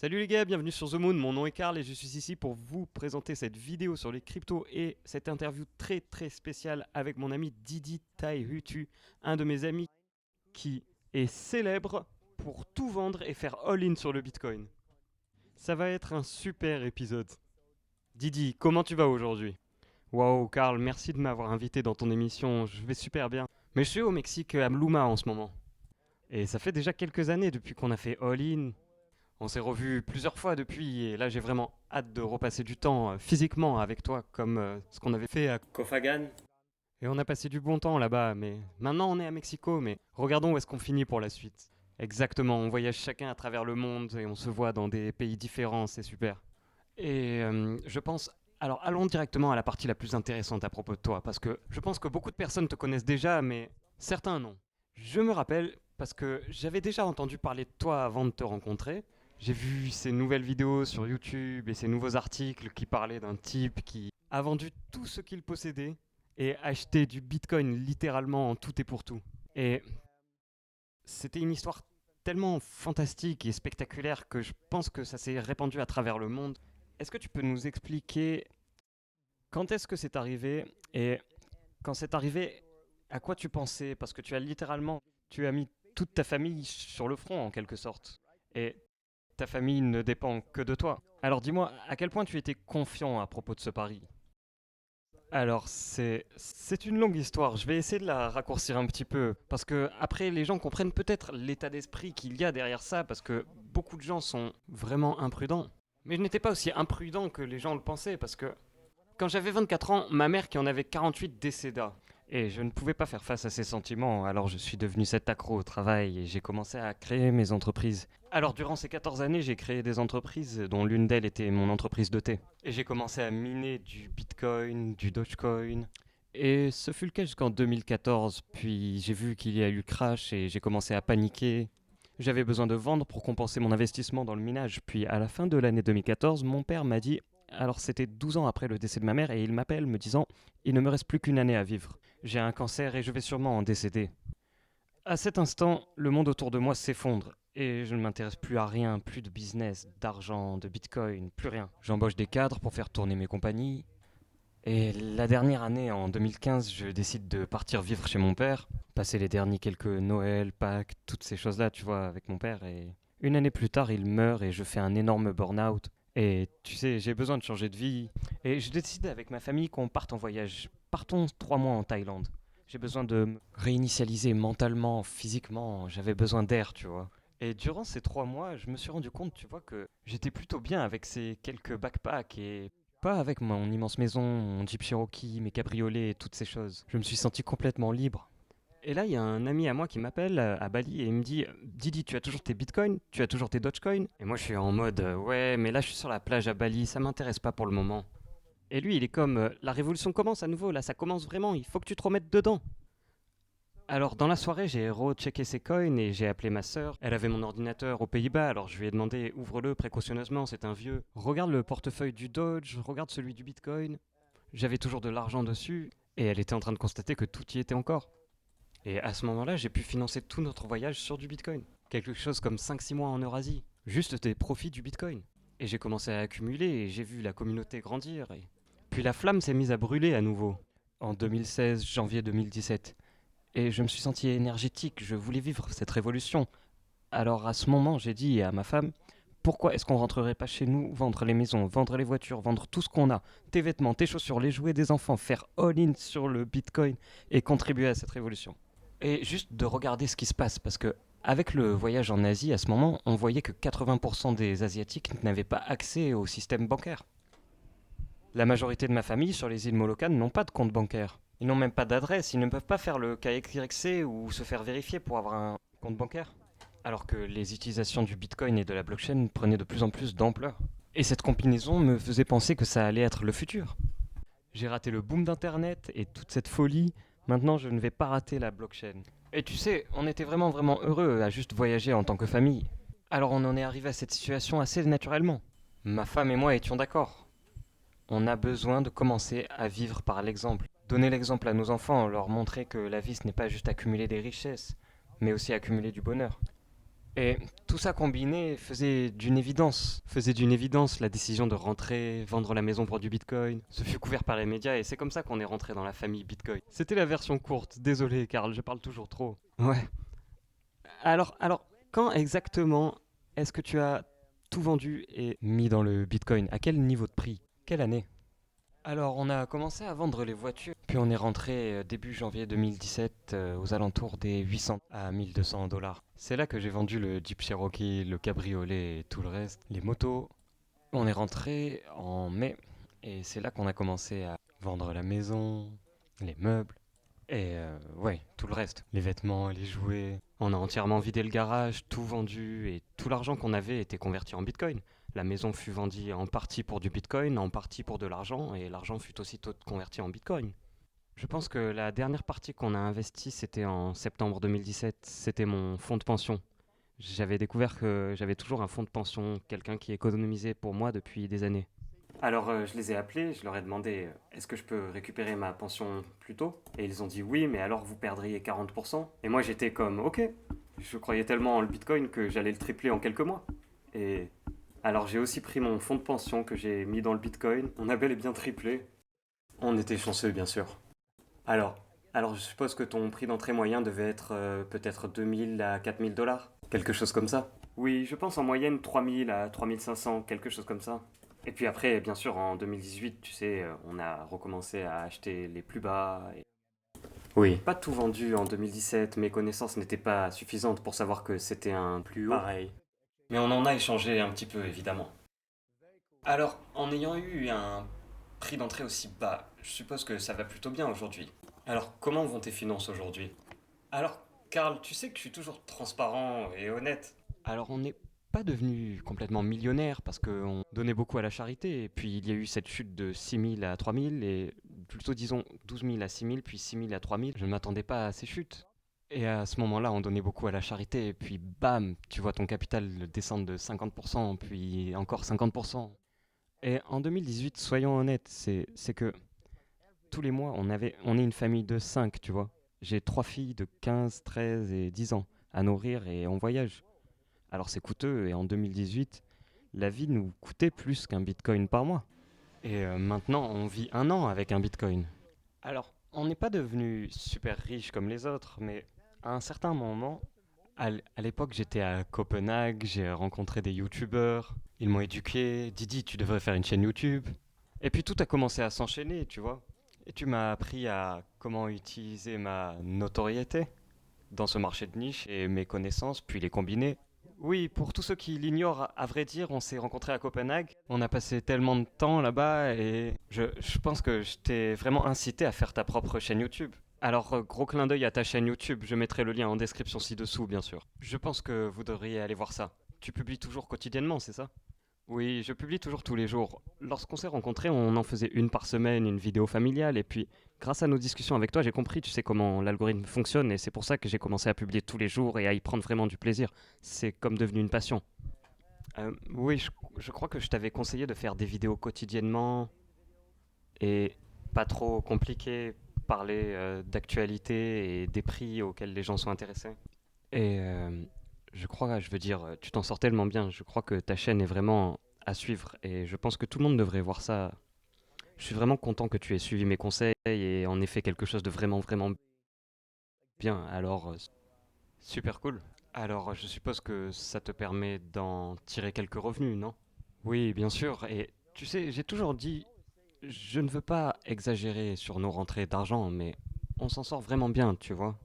Salut les gars, bienvenue sur The Moon, mon nom est Karl et je suis ici pour vous présenter cette vidéo sur les cryptos et cette interview très spéciale avec mon ami Didi Taihutu, un de mes amis qui est célèbre pour tout vendre et faire all-in sur le Bitcoin. Ça va être un super épisode. Didi, comment tu vas aujourd'hui? Waouh Karl, merci de m'avoir invité dans ton émission, je vais super bien. Mais je suis au Mexique à Mluma en ce moment. Et ça fait déjà quelques années depuis qu'on a fait all-in. On s'est revus plusieurs fois depuis et là j'ai vraiment hâte de repasser du temps physiquement avec toi comme ce qu'on avait fait à Kofagan. Et on a passé du bon temps là-bas, mais maintenant on est à Mexico, mais regardons où est-ce qu'on finit pour la suite. Exactement, on voyage chacun à travers le monde et on se voit dans des pays différents, c'est super. Et je pense... Alors allons directement à la partie la plus intéressante à propos de toi, parce que je pense que beaucoup de personnes te connaissent déjà, mais certains non. Je me rappelle parce que j'avais déjà entendu parler de toi avant de te rencontrer. J'ai vu ces nouvelles vidéos sur YouTube et ces nouveaux articles qui parlaient d'un type qui a vendu tout ce qu'il possédait et acheté du Bitcoin littéralement en tout et pour tout. Et c'était une histoire tellement fantastique et spectaculaire que je pense que ça s'est répandu à travers le monde. Est-ce que tu peux nous expliquer quand est-ce que c'est arrivé et quand c'est arrivé, à quoi tu pensais? Parce que tu as mis toute ta famille sur le front en quelque sorte. Et ta famille ne dépend que de toi. Alors dis-moi, à quel point tu étais confiant à propos de ce pari? Alors c'est une longue histoire, je vais essayer de la raccourcir un petit peu parce que après les gens comprennent peut-être l'état d'esprit qu'il y a derrière ça parce que beaucoup de gens sont vraiment imprudents. Mais je n'étais pas aussi imprudent que les gens le pensaient parce que quand j'avais 24 ans, ma mère qui en avait 48 décéda. Et je ne pouvais pas faire face à ces sentiments, alors je suis devenu cet accro au travail et j'ai commencé à créer mes entreprises. Alors durant ces 14 années, j'ai créé des entreprises dont l'une d'elles était mon entreprise de thé. Et j'ai commencé à miner du Bitcoin, du Dogecoin. Et ce fut le cas jusqu'en 2014, puis j'ai vu qu'il y a eu le crash et j'ai commencé à paniquer. J'avais besoin de vendre pour compenser mon investissement dans le minage. Puis à la fin de l'année 2014, mon père m'a dit, alors c'était 12 ans après le décès de ma mère, et il m'appelle me disant, il ne me reste plus qu'une année à vivre. J'ai un cancer et je vais sûrement en décéder. À cet instant, le monde autour de moi s'effondre. Et je ne m'intéresse plus à rien, plus de business, d'argent, de bitcoin, plus rien. J'embauche des cadres pour faire tourner mes compagnies. Et la dernière année, en 2015, je décide de partir vivre chez mon père, passer les derniers quelques Noël, Pâques, toutes ces choses-là, tu vois, avec mon père. Et une année plus tard, il meurt et je fais un énorme burn-out. Et tu sais, j'ai besoin de changer de vie. Et je décide avec ma famille qu'on parte en voyage. Partons 3 mois en Thaïlande. J'ai besoin de me réinitialiser mentalement, physiquement. J'avais besoin d'air, tu vois. Et durant ces 3 mois, je me suis rendu compte, tu vois, que j'étais plutôt bien avec ces quelques backpacks et pas avec mon immense maison, mon Jeep Cherokee, mes cabriolets et toutes ces choses. Je me suis senti complètement libre. Et là, il y a un ami à moi qui m'appelle à Bali et il me dit Didi, tu as toujours tes bitcoins? Tu as toujours tes Dogecoin? Et moi, je suis en mode ouais, mais là, je suis sur la plage à Bali, ça m'intéresse pas pour le moment. Et lui, il est comme la révolution commence à nouveau, là, ça commence vraiment, il faut que tu te remettes dedans. Alors, dans la soirée, j'ai rechecké ses coins et j'ai appelé ma sœur. Elle avait mon ordinateur aux Pays-Bas, alors je lui ai demandé ouvre-le précautionneusement, c'est un vieux. Regarde le portefeuille du Doge, regarde celui du Bitcoin. J'avais toujours de l'argent dessus et elle était en train de constater que tout y était encore. Et à ce moment-là, j'ai pu financer tout notre voyage sur du Bitcoin. Quelque chose comme 5-6 mois en Eurasie. Juste des profits du Bitcoin. Et j'ai commencé à accumuler et j'ai vu la communauté grandir. Et... Puis la flamme s'est mise à brûler à nouveau. En 2016, janvier 2017. Et je me suis senti énergétique, je voulais vivre cette révolution. Alors à ce moment, j'ai dit à ma femme, pourquoi est-ce qu'on rentrerait pas chez nous, vendre les maisons, vendre les voitures, vendre tout ce qu'on a, tes vêtements, tes chaussures, les jouets des enfants, faire all-in sur le Bitcoin et contribuer à cette révolution. Et juste de regarder ce qui se passe, parce que avec le voyage en Asie, à ce moment, on voyait que 80% des Asiatiques n'avaient pas accès au système bancaire. La majorité de ma famille sur les îles Molucas n'ont pas de compte bancaire. Ils n'ont même pas d'adresse, ils ne peuvent pas faire le KYC ou se faire vérifier pour avoir un compte bancaire. Alors que les utilisations du Bitcoin et de la blockchain prenaient de plus en plus d'ampleur. Et cette combinaison me faisait penser que ça allait être le futur. J'ai raté le boom d'Internet et toute cette folie, maintenant je ne vais pas rater la blockchain. Et tu sais, on était vraiment heureux à juste voyager en tant que famille. Alors on en est arrivé à cette situation assez naturellement. Ma femme et moi étions d'accord. On a besoin de commencer à vivre par l'exemple. Donner l'exemple à nos enfants, leur montrer que la vie ce n'est pas juste accumuler des richesses, mais aussi accumuler du bonheur. Et tout ça combiné faisait d'une évidence la décision de rentrer, vendre la maison pour du Bitcoin. Ce fut couvert par les médias et c'est comme ça qu'on est rentré dans la famille Bitcoin. C'était la version courte, désolé Karl, je parle toujours trop. Ouais. Alors, quand exactement est-ce que tu as tout vendu et mis dans le Bitcoin? À quel niveau de prix? Quelle année? Alors, on a commencé à vendre les voitures, puis on est rentré début janvier 2017 aux alentours des 800 à 1200 dollars. C'est là que j'ai vendu le Jeep Cherokee, le cabriolet et tout le reste, les motos. On est rentré en mai et c'est là qu'on a commencé à vendre la maison, les meubles et ouais, tout le reste, les vêtements, les jouets. On a entièrement vidé le garage, tout vendu et tout l'argent qu'on avait était converti en Bitcoin. La maison fut vendue en partie pour du Bitcoin, en partie pour de l'argent, et l'argent fut aussitôt converti en Bitcoin. Je pense que la dernière partie qu'on a investie, c'était en septembre 2017. C'était mon fonds de pension. J'avais découvert que j'avais toujours un fonds de pension, quelqu'un qui économisait pour moi depuis des années. Alors je les ai appelés, je leur ai demandé est-ce que je peux récupérer ma pension plus tôt? Et ils ont dit oui, mais alors vous perdriez 40%. Et moi j'étais comme ok, je croyais tellement en le Bitcoin que j'allais le tripler en quelques mois. Et alors j'ai aussi pris mon fonds de pension que j'ai mis dans le Bitcoin, on a bel et bien triplé. On était chanceux bien sûr. Alors, alors je suppose que ton prix d'entrée moyen devait être peut-être 2000 à 4000 dollars, quelque chose comme ça. Oui, je pense en moyenne 3000 à 3500, quelque chose comme ça. Et puis après, bien sûr, en 2018, tu sais, on a recommencé à acheter les plus bas. Oui. Pas tout vendu en 2017, mes connaissances n'étaient pas suffisantes pour savoir que c'était un plus haut. Pareil. Mais on en a échangé un petit peu, évidemment. Alors, en ayant eu un prix d'entrée aussi bas, je suppose que ça va plutôt bien aujourd'hui. Alors, comment vont tes finances aujourd'hui? Alors, Karl, tu sais que je suis toujours transparent et honnête. Alors, on n'est pas devenu complètement millionnaire parce qu'on donnait beaucoup à la charité. Et puis, il y a eu cette chute de 6 000 à 3 000 et plutôt, disons, 12 000 à 6 000, puis 6 000 à 3 000. Je ne m'attendais pas à ces chutes. Et à ce moment-là, on donnait beaucoup à la charité. Et puis, bam, tu vois ton capital descendre de 50%, puis encore 50%. Et en 2018, soyons honnêtes, c'est que tous les mois, on est une famille de 5, tu vois. J'ai 3 filles de 15, 13 et 10 ans à nourrir et on voyage. Alors c'est coûteux et en 2018, la vie nous coûtait plus qu'un bitcoin par mois. Et maintenant, on vit un an avec un bitcoin. Alors, on n'est pas devenu super riche comme les autres, mais à un certain moment, à l'époque, j'étais à Copenhague, j'ai rencontré des youtubeurs, ils m'ont éduqué, Didi, tu devrais faire une chaîne YouTube. Et puis tout a commencé à s'enchaîner, tu vois. Et tu m'as appris à comment utiliser ma notoriété dans ce marché de niche et mes connaissances, puis les combiner. Oui, pour tous ceux qui l'ignorent, à vrai dire, on s'est rencontrés à Copenhague. On a passé tellement de temps là-bas et je pense que je t'ai vraiment incité à faire ta propre chaîne YouTube. Alors, gros clin d'œil à ta chaîne YouTube, je mettrai le lien en description ci-dessous, bien sûr. Je pense que vous devriez aller voir ça. Tu publies toujours quotidiennement, c'est ça? Oui, je publie toujours tous les jours. Lorsqu'on s'est rencontrés, on en faisait une par semaine, une vidéo familiale, et puis grâce à nos discussions avec toi, j'ai compris, tu sais, comment l'algorithme fonctionne, et c'est pour ça que j'ai commencé à publier tous les jours et à y prendre vraiment du plaisir. C'est comme devenu une passion. Oui, je crois que je t'avais conseillé de faire des vidéos quotidiennement et pas trop compliqué, parler d'actualité et des prix auxquels les gens sont intéressés. Et je crois, je veux dire, tu t'en sors tellement bien. Je crois que ta chaîne est vraiment à suivre et je pense que tout le monde devrait voir ça. Je suis vraiment content que tu aies suivi mes conseils et en effet quelque chose de vraiment, vraiment bien. Alors, super cool. Alors, je suppose que ça te permet d'en tirer quelques revenus, non? Oui, bien sûr. Et tu sais, j'ai toujours dit, je ne veux pas exagérer sur nos rentrées d'argent, mais on s'en sort vraiment bien, tu vois.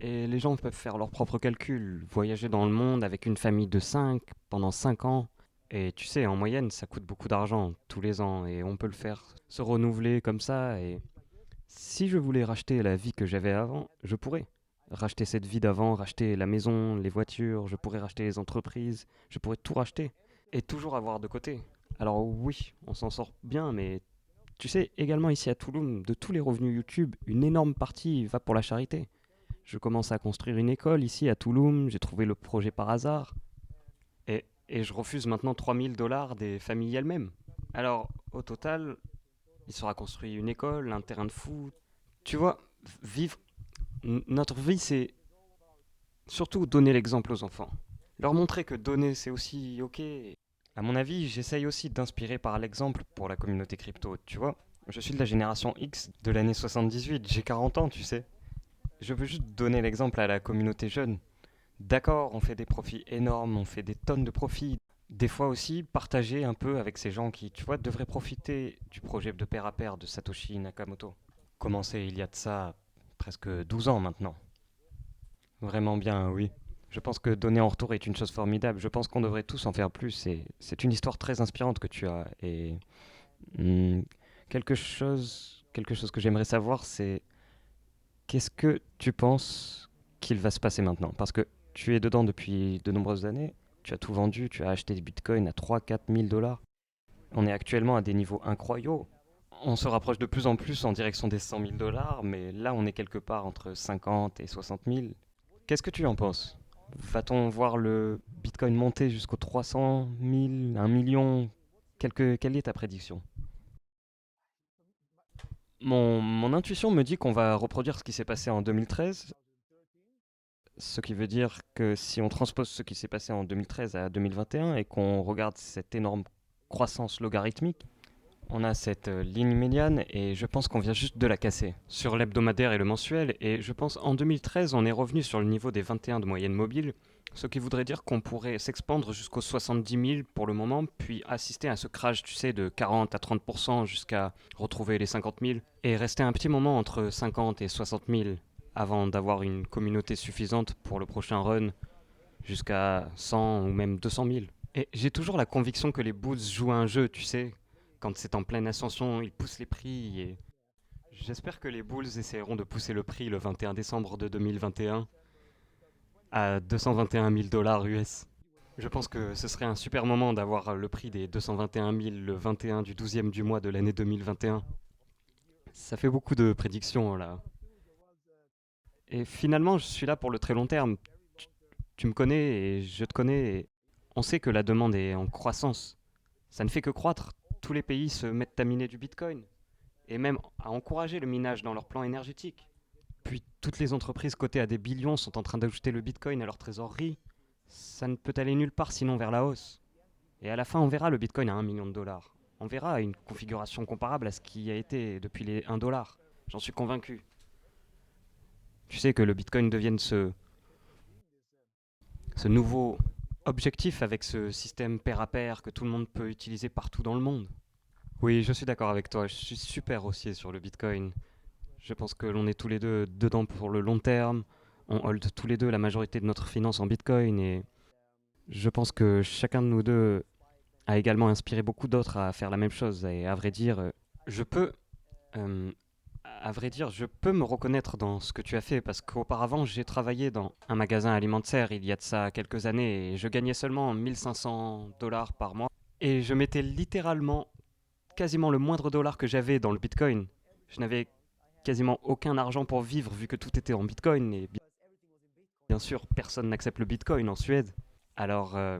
Et les gens peuvent faire leurs propres calculs, voyager dans le monde avec une famille de 5 pendant 5 ans. Et tu sais, en moyenne, ça coûte beaucoup d'argent tous les ans et on peut le faire se renouveler comme ça. Et si je voulais racheter la vie que j'avais avant, je pourrais. Racheter cette vie d'avant, racheter la maison, les voitures, je pourrais racheter les entreprises, je pourrais tout racheter et toujours avoir de côté. Alors oui, on s'en sort bien, mais tu sais, également ici à Toulouse, de tous les revenus YouTube, une énorme partie va pour la charité. Je commence à construire une école ici à Toulouse, j'ai trouvé le projet par hasard. Et je refuse maintenant 3000 dollars des familles elles-mêmes. Alors, au total, il sera construit une école, un terrain de foot. Tu vois, vivre. Notre vie, c'est surtout donner l'exemple aux enfants. Leur montrer que donner c'est aussi ok. À mon avis, j'essaye aussi d'inspirer par l'exemple pour la communauté crypto, tu vois. Je suis de la génération X de l'année 78, j'ai 40 ans, tu sais. Je veux juste donner l'exemple à la communauté jeune. D'accord, on fait des profits énormes, on fait des tonnes de profits. Des fois aussi, partager un peu avec ces gens qui, tu vois, devraient profiter du projet de pair à pair de Satoshi Nakamoto. Commencé il y a de ça presque 12 ans maintenant. Vraiment bien, oui. Je pense que donner en retour est une chose formidable. Je pense qu'on devrait tous en faire plus. Et c'est une histoire très inspirante que tu as. Et hmm, quelque chose que j'aimerais savoir, c'est qu'est-ce que tu penses qu'il va se passer maintenant? Parce que tu es dedans depuis de nombreuses années. Tu as tout vendu, tu as acheté des bitcoins à 3 4 000 dollars. On est actuellement à des niveaux incroyables. On se rapproche de plus en plus en direction des 100 000 dollars, mais là on est quelque part entre 50 et 60 000. Qu'est-ce que tu en penses? Va-t-on voir le Bitcoin monter jusqu'aux 300 000, 1 million? Quelle est ta prédiction? Mon intuition me dit qu'on va reproduire ce qui s'est passé en 2013, ce qui veut dire que si on transpose ce qui s'est passé en 2013 à 2021 et qu'on regarde cette énorme croissance logarithmique, on a cette ligne médiane et je pense qu'on vient juste de la casser sur l'hebdomadaire et le mensuel. Et je pense en 2013, on est revenu sur le niveau des 21 de moyenne mobile, ce qui voudrait dire qu'on pourrait s'expandre jusqu'aux 70 000 pour le moment, puis assister à ce crash, tu sais, de 40 à 30% jusqu'à retrouver les 50 000 et rester un petit moment entre 50 et 60 000 avant d'avoir une communauté suffisante pour le prochain run jusqu'à 100 ou même 200 000. Et j'ai toujours la conviction que les Bulls jouent à un jeu, tu sais. Quand c'est en pleine ascension, ils poussent les prix et j'espère que les Bulls essaieront de pousser le prix le 21 décembre de 2021 à 221 000 dollars US. Je pense que ce serait un super moment d'avoir le prix des 221 000 le 21 du 12e du mois de l'année 2021. Ça fait beaucoup de prédictions là. Et finalement, je suis là pour le très long terme. Tu, tu me connais et je te connais et on sait que la demande est en croissance. Ça ne fait que croître. Tous les pays se mettent à miner du Bitcoin et même à encourager le minage dans leur plan énergétique. Puis toutes les entreprises cotées à des billions sont en train d'ajouter le Bitcoin à leur trésorerie. Ça ne peut aller nulle part sinon vers la hausse. Et à la fin, on verra le Bitcoin à 1 million de dollars. On verra une configuration comparable à ce qui a été depuis les 1 dollar. J'en suis convaincu. Tu sais que le Bitcoin devienne ce nouveau objectif avec ce système pair à pair que tout le monde peut utiliser partout dans le monde. Oui, je suis d'accord avec toi. Je suis super haussier sur le Bitcoin. Je pense que l'on est tous les deux dedans pour le long terme. On hold tous les deux la majorité de notre finance en Bitcoin et je pense que chacun de nous deux a également inspiré beaucoup d'autres à faire la même chose. Et à vrai dire, je peux, euh, je peux me reconnaître dans ce que tu as fait parce qu'auparavant, j'ai travaillé dans un magasin alimentaire il y a de ça quelques années et je gagnais seulement 1500 dollars par mois et je mettais littéralement quasiment le moindre dollar que j'avais dans le Bitcoin. Je n'avais quasiment aucun argent pour vivre vu que tout était en Bitcoin et bien sûr personne n'accepte le Bitcoin en Suède. Alors, euh,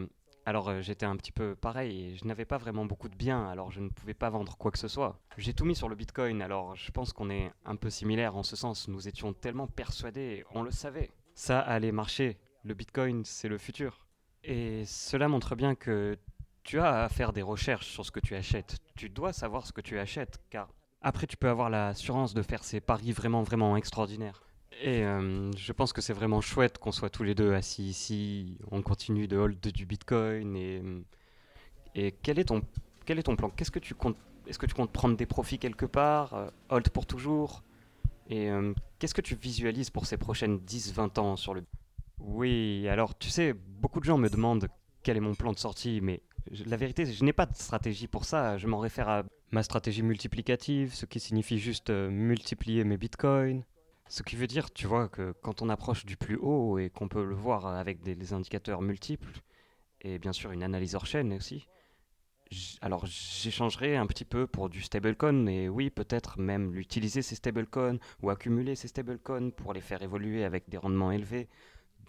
j'étais un petit peu pareil et je n'avais pas vraiment beaucoup de biens alors je ne pouvais pas vendre quoi que ce soit. J'ai tout mis sur le Bitcoin alors je pense qu'on est un peu similaires en ce sens. Nous étions tellement persuadés, on le savait. Ça allait marcher. Le Bitcoin c'est le futur. Et cela montre bien que tu as à faire des recherches sur ce que tu achètes. Tu dois savoir ce que tu achètes car après, tu peux avoir l'assurance de faire ces paris vraiment, vraiment extraordinaires. Et je pense que c'est vraiment chouette qu'on soit tous les deux assis ici. On continue de hold du Bitcoin. Et quel est ton plan? Qu'est-ce que tu comptes? Est-ce que tu comptes prendre des profits quelque part? Hold pour toujours? Et qu'est-ce que tu visualises pour ces prochaines 10 20 ans sur le... Oui, alors tu sais, beaucoup de gens me demandent quel est mon plan de sortie, mais la vérité, je n'ai pas de stratégie pour ça. Je m'en réfère à ma stratégie multiplicative, ce qui signifie juste multiplier mes bitcoins. Ce qui veut dire, tu vois, que quand on approche du plus haut et qu'on peut le voir avec des indicateurs multiples, et bien sûr une analyse hors chaîne aussi, alors j'échangerai un petit peu pour du stablecoin, et oui, peut-être même l'utiliser ces stablecoins ou accumuler ces stablecoins pour les faire évoluer avec des rendements élevés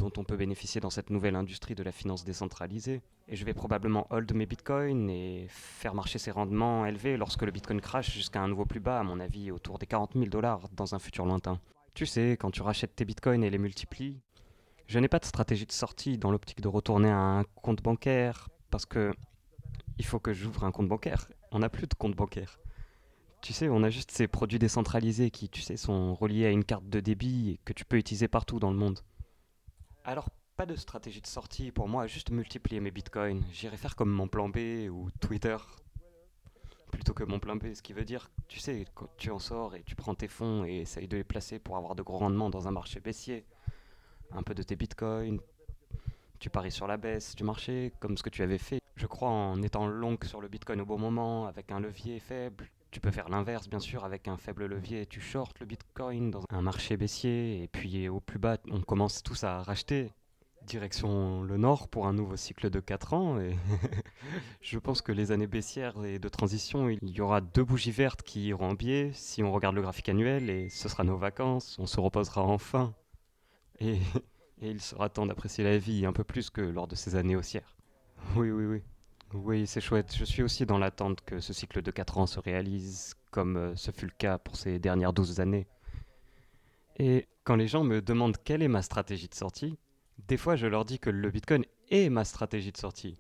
dont on peut bénéficier dans cette nouvelle industrie de la finance décentralisée. Et je vais probablement hold mes bitcoins et faire marcher ces rendements élevés lorsque le bitcoin crash jusqu'à un nouveau plus bas, à mon avis autour des 40 000 dollars dans un futur lointain. Tu sais, quand tu rachètes tes bitcoins et les multiplies, Je n'ai pas de stratégie de sortie dans l'optique de retourner à un compte bancaire parce que il faut que j'ouvre un compte bancaire. On n'a plus de compte bancaire. Tu sais, on a juste ces produits décentralisés qui, tu sais, sont reliés à une carte de débit et que tu peux utiliser partout dans le monde. Alors, pas de stratégie de sortie pour moi, juste multiplier mes bitcoins. J'irai faire comme mon plan B ou Twitter plutôt que mon plan B, ce qui veut dire, tu sais, quand tu en sors et tu prends tes fonds et essayes de les placer pour avoir de gros rendements dans un marché baissier, un peu de tes bitcoins, tu paries sur la baisse du marché, comme ce que tu avais fait. Je crois en étant long sur le bitcoin au bon moment, avec un levier faible. Tu peux faire l'inverse, bien sûr, avec un faible levier, tu shorts le bitcoin dans un marché baissier, et puis au plus bas, on commence tous à racheter. Direction le nord pour un nouveau cycle de 4 ans. Et je pense que les années baissières et de transition, il y aura deux bougies vertes qui iront en biais si on regarde le graphique annuel, et ce sera nos vacances, on se reposera enfin. Et, et il sera temps d'apprécier la vie un peu plus que lors de ces années haussières. Oui, oui, oui. Oui, c'est chouette. Je suis aussi dans l'attente que ce cycle de 4 ans se réalise, comme ce fut le cas pour ces dernières 12 années. Et quand les gens me demandent quelle est ma stratégie de sortie, des fois je leur dis que le Bitcoin est ma stratégie de sortie.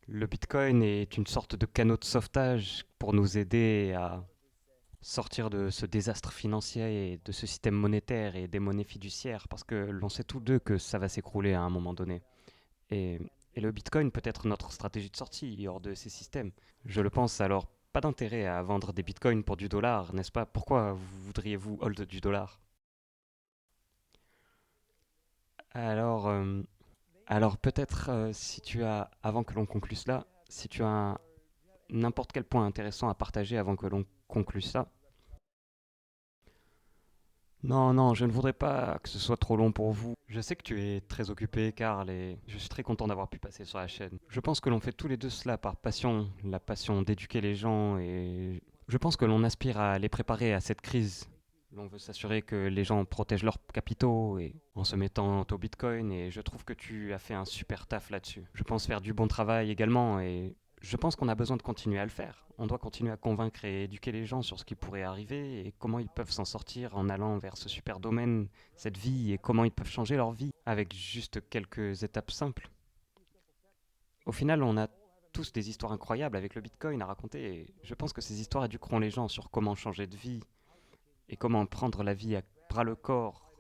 Le Bitcoin est une sorte de canot de sauvetage pour nous aider à sortir de ce désastre financier et de ce système monétaire et des monnaies fiduciaires, parce que l'on sait tous deux que ça va s'écrouler à un moment donné. Et, et le Bitcoin peut être notre stratégie de sortie hors de ces systèmes. Je le pense, alors pas d'intérêt à vendre des Bitcoins pour du dollar, n'est-ce pas? Pourquoi voudriez-vous hold du dollar? Alors, alors peut-être si tu as, avant que l'on conclue cela, si tu as n'importe quel point intéressant à partager avant que l'on conclue ça. Non, non, je ne voudrais pas que ce soit trop long pour vous. Je sais que tu es très occupé, Karl, et je suis très content d'avoir pu passer sur la chaîne. Je pense que l'on fait tous les deux cela par passion, la passion d'éduquer les gens, et je pense que l'on aspire à les préparer à cette crise. L'on veut s'assurer que les gens protègent leurs capitaux et en se mettant au Bitcoin, et je trouve que tu as fait un super taf là-dessus. Je pense faire du bon travail également, et je pense qu'on a besoin de continuer à le faire. On doit continuer à convaincre et éduquer les gens sur ce qui pourrait arriver et comment ils peuvent s'en sortir en allant vers ce super domaine, cette vie, et comment ils peuvent changer leur vie avec juste quelques étapes simples. Au final, on a tous des histoires incroyables avec le Bitcoin à raconter et je pense que ces histoires éduqueront les gens sur comment changer de vie et comment prendre la vie à bras le corps.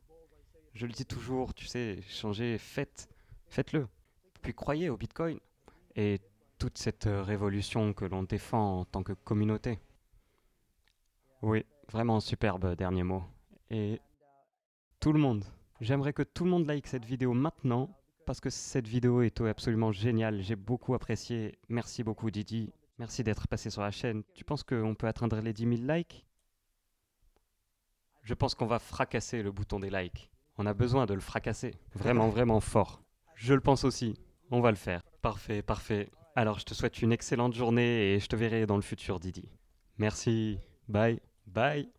Je le dis toujours, tu sais, changer, faites-le. Puis croyez au Bitcoin et toute cette révolution que l'on défend en tant que communauté. Oui, vraiment superbe dernier mot. Et tout le monde. J'aimerais que tout le monde like cette vidéo maintenant parce que cette vidéo est absolument géniale. J'ai beaucoup apprécié. Merci beaucoup Didi. Merci d'être passé sur la chaîne. Tu penses qu'on peut atteindre les 10 000 likes? Je pense qu'on va fracasser le bouton des likes. On a besoin de le fracasser. Vraiment, vraiment fort. Je le pense aussi. On va le faire. Parfait, parfait. Alors je te souhaite une excellente journée et je te verrai dans le futur Didi. Merci. Bye. Bye.